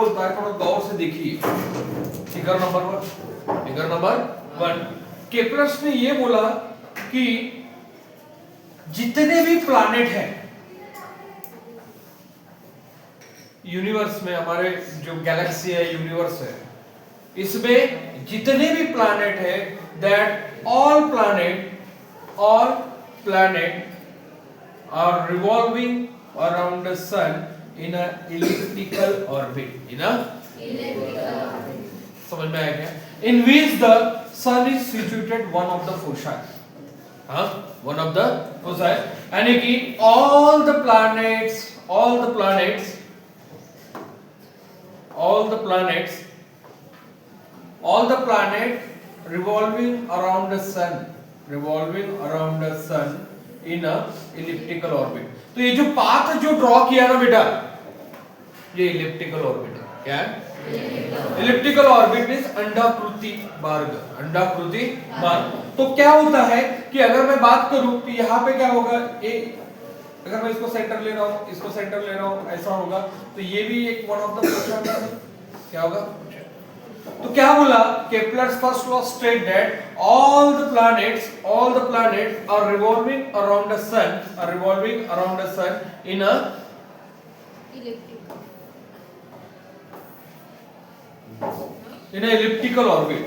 बोलता है, थोड़ा गौर से देखिए फिगर नंबर 1। केपलर्स ने ये बोला कि जितने भी प्लैनेट हैं यूनिवर्स में, हमारे जो गैलेक्सी है, यूनिवर्स है, इसमें जितने भी प्लैनेट है, that all planet are revolving around the sun in a elliptical orbit, समझ में आया क्या? In which the sun is situated one of the foci, one of the foci, यानी कि all the planets revolving around the sun in a elliptical orbit। तो ये जो path जो ड्रॉ किया ना बेटा, ये इलिप्टिकल ऑर्बिट है। क्या है? इलिप्टिकल ऑर्बिट मींस अंडाकृति मार्ग। तो क्या होता है कि अगर मैं बात करूं तो यहाँ पे क्या होगा, अगर मैं इसको सेंटर ले रहा हूँ, इसको सेंटर ले रहा हूँ, ऐसा होगा, तो ये भी एक वन ऑफ द पोर्शन क्या होगा। तो क्या बोला, Kepler's first law state that all the planets are revolving around the sun in a elliptical orbit,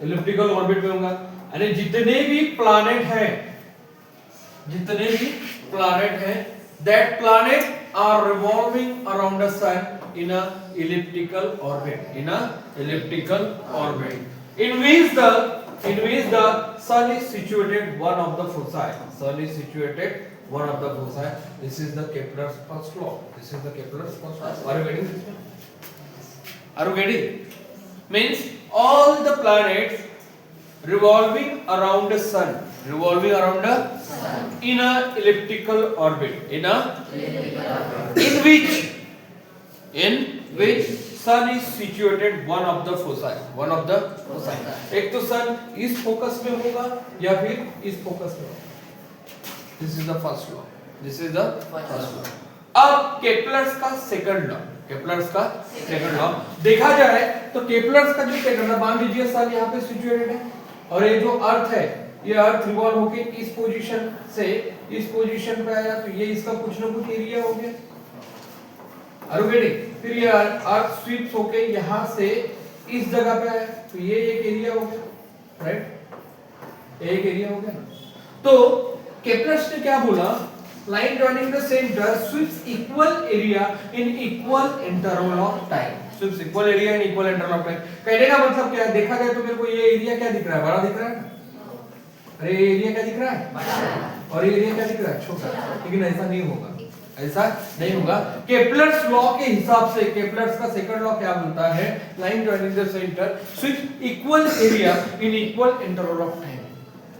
elliptical orbit में होगा। यानी जितने भी प्लैनेट हैं, that planet are revolving around the sun in a elliptical orbit, in which the sun is situated one of the foci, This is the Kepler's first law. Are you getting this? Are you getting? Means all the planets revolving around the sun in a elliptical orbit, in which sun is situated one of the foci। एक तो सन इस focus में होगा या फिर इस focus में होगा। This is the first law। अब केपलर्स का सेकंड लॉ देखा जाए तो केपलर्स का जो सेकंड लॉ, मान लीजिए सन यहाँ पे सिचुएटेड है और ये जो अर्थ है, ये अर्थ रिवॉल्व होके इस पोजीशन से इस पोजीशन पे आया, तो ये इसका कुछ ना कुछ एरिया हो गया। Are you getting? फिर ये अर्थ स्वीप्स होके यहाँ से इस जगह पे आया, तो ये एक एरिया हो गया, राइट? एक एरिया हो गया ना। तो केपलर्स ने क्या बोला, line joining the centre sweeps equal area in equal interval of time. Sweeps equal area in equal interval of time कहने का मतलब क्या है, देखा जाए तो मेरे को ये एरिया क्या दिख रहा है, बड़ा दिख रहा है। अरे ये एरिया क्या दिख रहा है, बड़ा, और ये एरिया क्या दिख रहा है, छोटा। लेकिन ऐसा नहीं होगा, केपलर्स लॉ के हिसाब से केपलर्स का सेकंड लॉ क्या बोलता है, line joining the centre sweeps equal area in equal interval of time.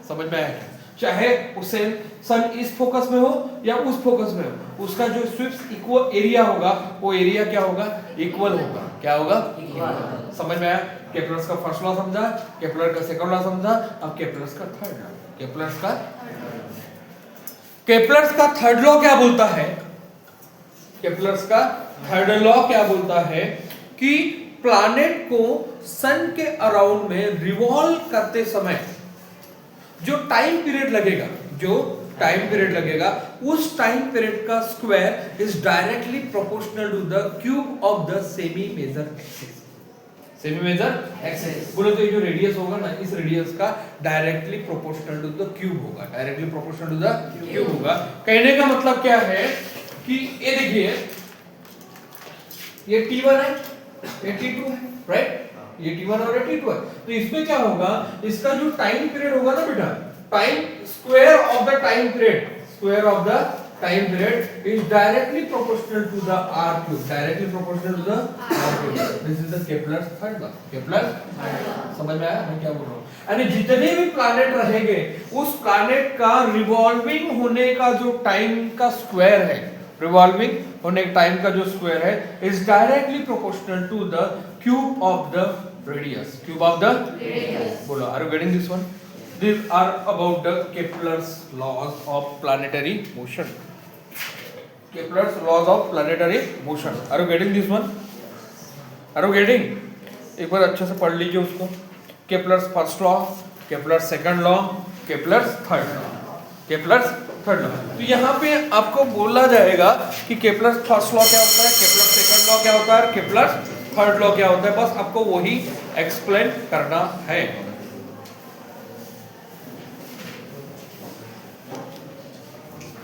समझ में आया? चाहे उसे सन इस फोकस में हो या उस फोकस में हो, उसका जो स्वीप्स इक्वल एरिया होगा, वो एरिया क्या होगा, इक्वल होगा। क्या होगा, इक्वल। समझ में आया? केपलर्स का फर्स्ट लॉ समझा, केपलर का सेकंड लॉ समझा, अब केपलर्स का थर्ड लॉ। केपलर्स का थर्ड लॉ क्या बोलता है, केपलर्स का थर्ड लॉ क्या बोलता है कि प्लैनेट को सन के अराउंड में रिवॉल्व करते समय जो टाइम पीरियड लगेगा, उस टाइम पीरियड का square is directly proportional to the cube of the semi major axis. बोलो तो ये जो रेडियस होगा ना, इस रेडियस का directly proportional to the cube होगा। कहने का मतलब क्या है कि ये देखिए, ये T1 है, ये T2 है, राइट? ये T1 और ये T2 है। तो इसमें क्या होगा, इसका जो टाइम पीरियड होगा ना बेटा, time square of the time period is directly proportional to the r cube, this is the Kepler's third law। समझ में आया मैं क्या बोल रहा हूँ? यानी जितने भी प्लैनेट रहेंगे, उस प्लैनेट का रिवॉल्विंग होने का जो टाइम का स्क्वायर है, is directly proportional to the cube of the radius। बोलो, are you getting this one? These are about the Kepler's laws of planetary motion. Kepler's laws of planetary motion. Are you getting this one? Are you getting? एक बार अच्छे से पढ़ लीजिए उसको. Kepler's first law, Kepler's second law, Kepler's third law. Kepler's third law. तो यहाँ पे आपको बोला जाएगा कि Kepler's first law क्या होता है, Kepler's second law क्या होता है, Kepler's थर्ड लॉ क्या होता है, बस आपको वही एक्सप्लेन करना है.